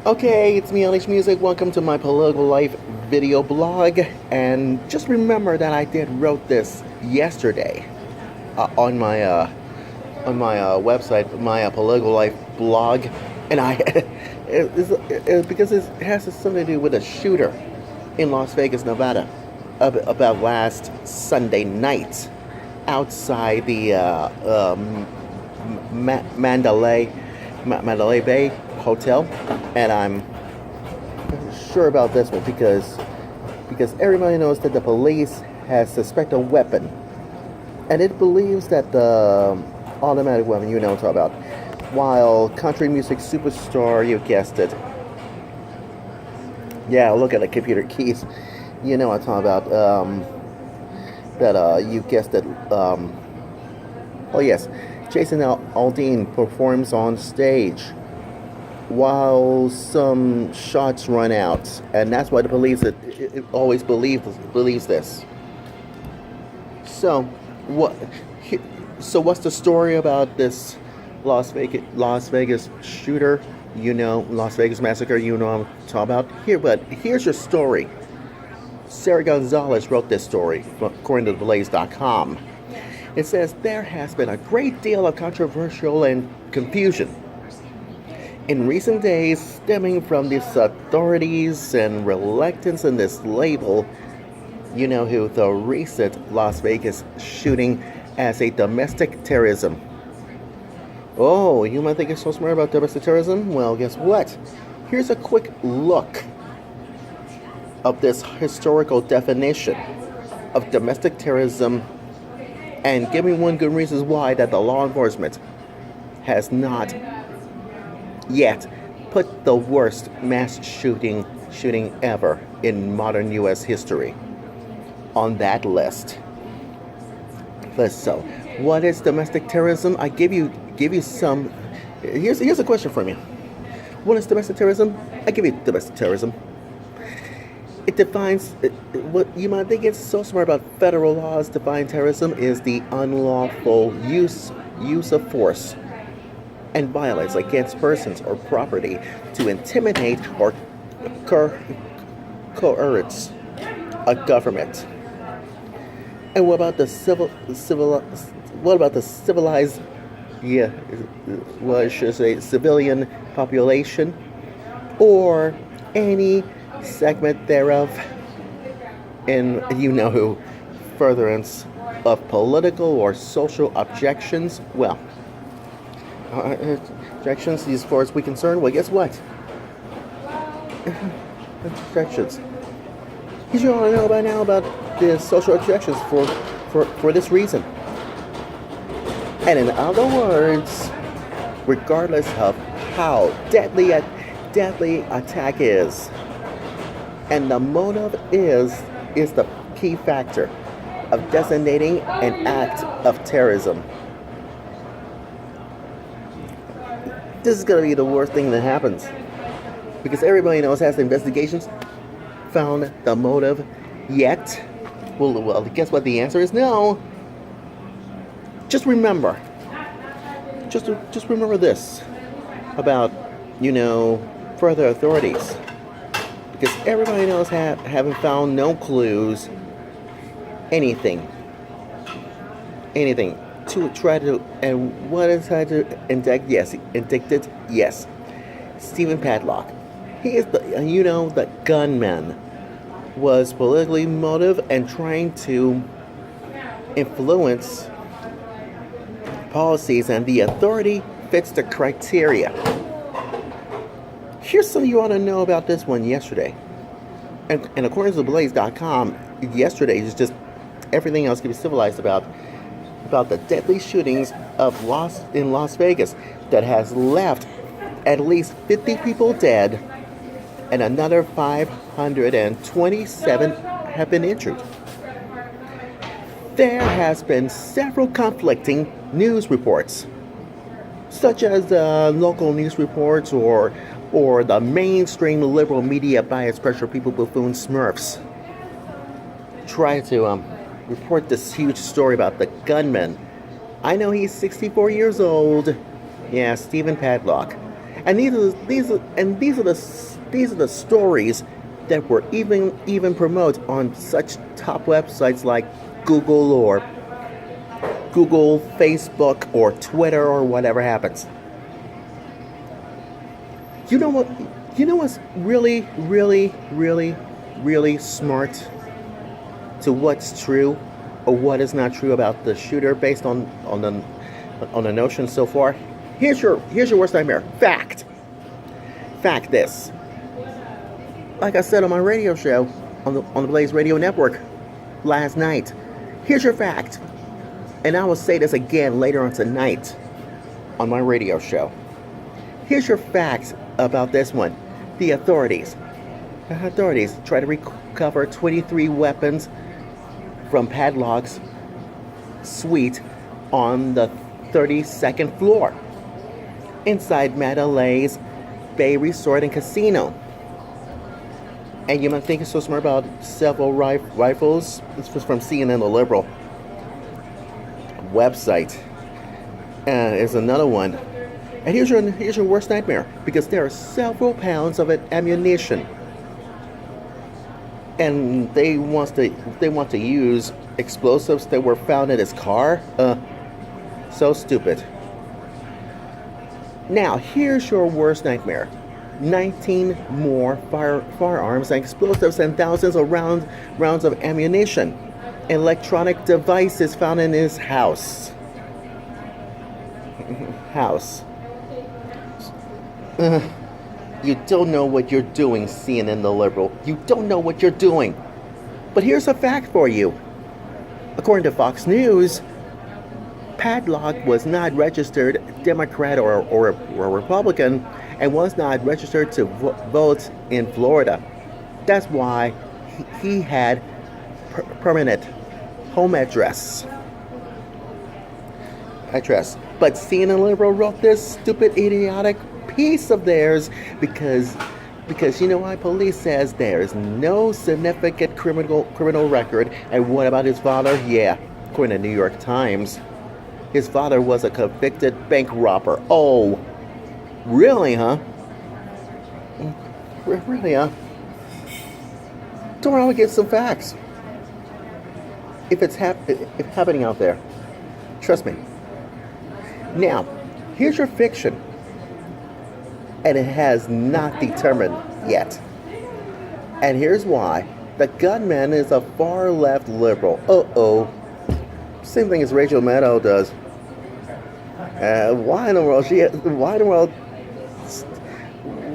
Okay, it's me, Unleash Music. Welcome to my political life video blog. And just remember that I did wrote this yesterday on my website, my political life blog, and because it has something to do with a shooter in Las Vegas, Nevada, about last Sunday night outside the Mandalay Bay Hotel, and I'm sure about this one because everybody knows that the police has suspected a weapon, and it believes that the automatic weapon, you know what I'm talking about. While country music superstar, you guessed it. Yeah, look at the computer keys. You know what I'm talking about. You guessed it. Oh yes, Jason Aldean performs on stage while some shots run out, and that's why the police it always believes this. So what? So what's the story about this Las Vegas shooter? You know, Las Vegas massacre. You know what I'm talking about here. But here's your story. Sarah Gonzalez wrote this story according to Blaze.com. It says there has been a great deal of controversial and confusion in recent days stemming from these authorities and reluctance in this label, you know who, the recent Las Vegas shooting as a domestic terrorism. Oh, you might think you're so smart about domestic terrorism? Well, guess what? Here's a quick look of this historical definition of domestic terrorism, and give me one good reason why that the law enforcement has not yet put the worst mass shooting ever in modern U.S. history on that list. So, what is domestic terrorism? I give you some. Here's a question from you. What is domestic terrorism? I give you domestic terrorism. It defines what you might think it's so smart about federal laws. Define terrorism is the unlawful use of force and violence against persons or property to intimidate or coerce a government. And what about the civilized, yeah, well, I should say civilian population, or any segment thereof, in you know who, furtherance of political or social objections? Well, objections as far as we're concerned. Well, guess what? Objections. You should all know by now about the social objections for this reason. And in other words, regardless of how deadly attack is, and the motive is the key factor of designating an act of terrorism. This is going to be the worst thing that happens, because everybody knows as the investigations found the motive yet. Well, guess what the answer is? No. Just remember this about, further authorities, because everybody knows haven't found no clues, anything to try to, and what is trying to indicted, yes, Stephen Padlock. He is the gunman was politically motive and trying to influence policies, and the authority fits the criteria. Here's something you ought to know about this one yesterday. And according to Blaze.com, yesterday is just everything else can be civilized about the deadly shootings in Las Vegas that has left at least 50 people dead and another 527 have been injured. There has been several conflicting news reports, such as the local news reports or the mainstream liberal media bias pressure people buffoon smurfs try to report this huge story about the gunman. I know he's 64 years old. Yeah, Stephen Padlock. And these are the stories that were even promoted on such top websites like Google, Facebook, or Twitter, or whatever happens. You know what? You know what's really smart to what's true or what is not true about the shooter based on the notion so far. Here's your worst nightmare. Fact this. Like I said on my radio show on the Blaze Radio Network last night. Here's your fact. And I will say this again later on tonight on my radio show. Here's your fact about this one. The authorities try to recover 23 weapons from Padlock's suite on the 32nd floor inside Mandalay's Bay Resort and Casino. And you might think it's so smart about several rifles. This was from CNN, the liberal website. Is another one. And here's your worst nightmare, because there are several pounds of ammunition, and they want to use explosives that were found in his car. So stupid. Now here's your worst nightmare: 19 more firearms and explosives and thousands of rounds of ammunition, electronic devices found in his house. You don't know what you're doing, CNN the liberal. You don't know what you're doing. But here's a fact for you. According to Fox News, Padlock was not registered Democrat or Republican, and was not registered to vote in Florida. That's why he had permanent home address. But CNN liberal wrote this stupid, idiotic piece of theirs because you know why? Police says there is no significant criminal record. And what about his father? Yeah, according to New York Times, his father was a convicted bank robber. Oh, really, huh? Really, huh? Don't worry, I'll get some facts. If it's happening out there, trust me. Now, here's your fiction. And it has not determined yet. And here's why. The gunman is a far left liberal. Same thing as Rachel Maddow does.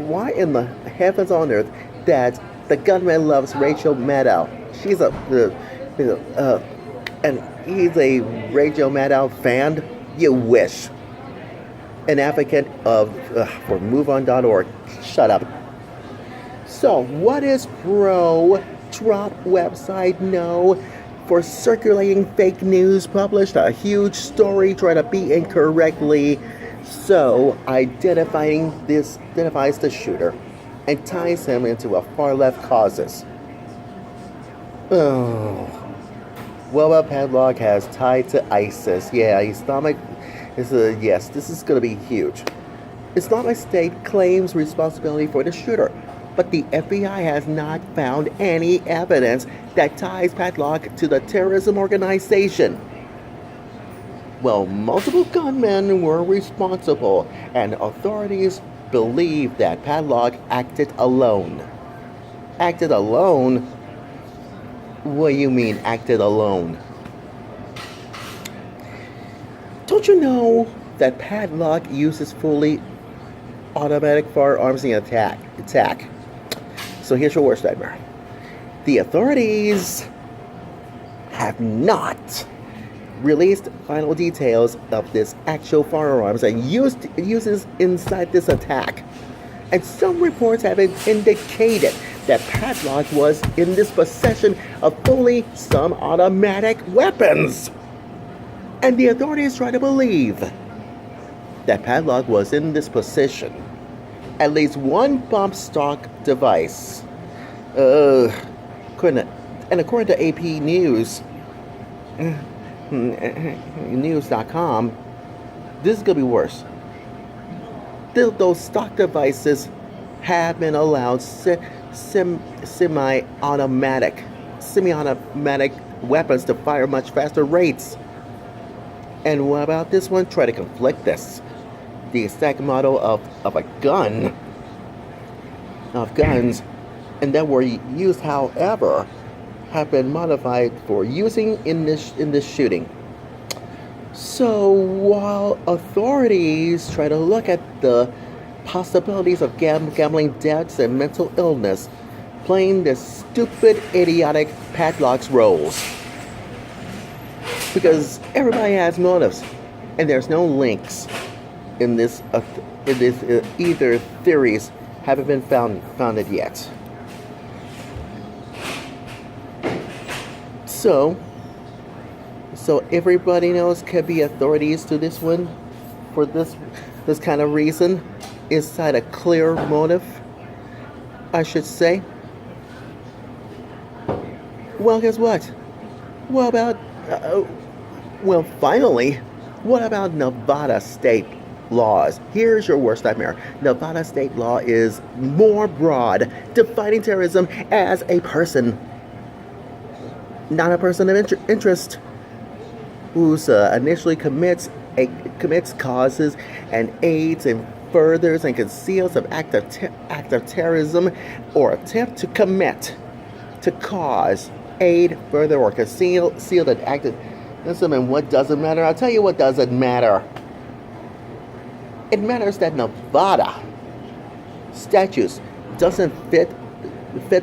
Why in the heavens on earth that the gunman loves Rachel Maddow? She's and he's a Rachel Maddow fan? You wish. An advocate for MoveOn.org. Shut up. So, what is pro-Trump website know for circulating fake news? Published a huge story trying to be incorrectly. So, identifies the shooter and ties him into a far-left causes. Oh. Well, Padlock has tied to ISIS. Yeah, Islamic. Yes, this is going to be huge. Islamic State claims responsibility for the shooter, but the FBI has not found any evidence that ties Padlock to the terrorism organization. Well, multiple gunmen were responsible, and authorities believe that Padlock acted alone. Acted alone? What do you mean, acted alone? Don't you know that Padlock uses fully automatic firearms in attack? So here's your worst nightmare. The authorities have not released final details of this actual firearms and uses inside this attack. And some reports have indicated that Padlock was in this possession of fully some automatic weapons. And the authorities try to believe that Padlock was in this position. At least one bump stock device. According to AP News, News.com, this is going to be worse. those stock devices have been allowed semi-automatic weapons to fire much faster rates. And what about this one? Try to conflict this. The exact model of a gun, of guns, and that were used, however, have been modified for using in this shooting. So while authorities try to look at the possibilities of gambling debts and mental illness, playing the stupid, idiotic padlocks roles. Because everybody has motives, and there's no links in this either theories haven't been founded yet. So everybody knows could be authorities to this one for this kind of reason inside a clear motive, I should say. Well, guess what? What about finally, what about Nevada state laws? Here's your worst nightmare. Nevada state law is more broad, defining terrorism as a person, not a person of interest, who's initially commits, causes, and aids and furthers and conceals an act of terrorism or attempt to commit, to cause, aid, further, or conceal an act of terrorism. And what doesn't matter? I'll tell you what doesn't matter. It matters that Nevada statutes doesn't fit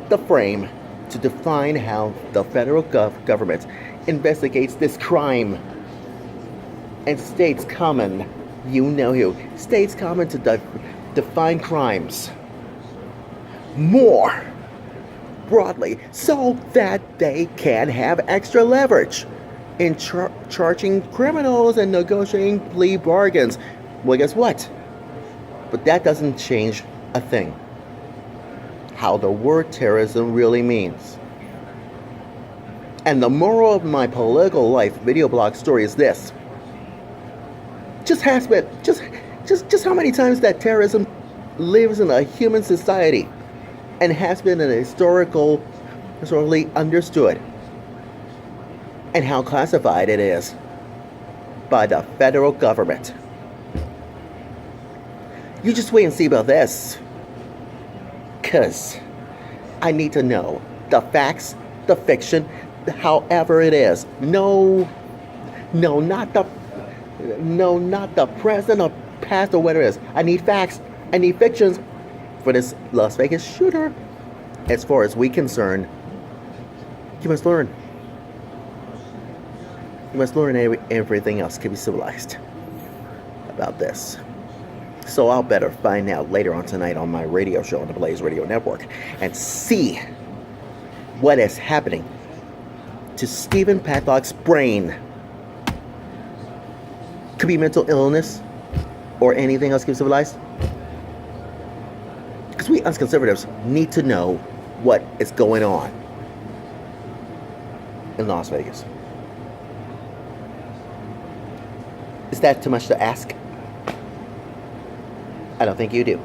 the frame to define how the federal government investigates this crime. And states common, you know who, states common to define crimes more broadly so that they can have extra leverage in charging criminals and negotiating plea bargains. Well, guess what? But that doesn't change a thing. How the word terrorism really means. And the moral of my political life video blog story is this. Just how many times that terrorism lives in a human society and has been historically understood, and how classified it is by the federal government. You just wait and see about this, because I need to know the facts, the fiction, however it is. No, not the present or past or whatever it is. I need facts, I need fictions for this Las Vegas shooter. As far as we're concerned, you must learn. You must learn everything else can be civilized about this. So I'll better find out later on tonight on my radio show on the Blaze Radio Network and see what is happening to Stephen Padlock's brain. Could be mental illness or anything else can be civilized. Because we as conservatives need to know what is going on in Las Vegas. Is that too much to ask? I don't think you do.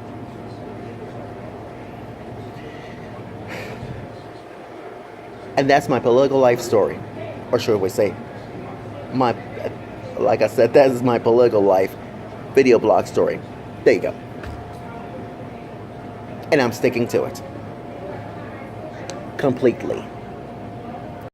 And that's my political life story. Or should we say, like I said, that is my political life video blog story. There you go. And I'm sticking to it. Completely.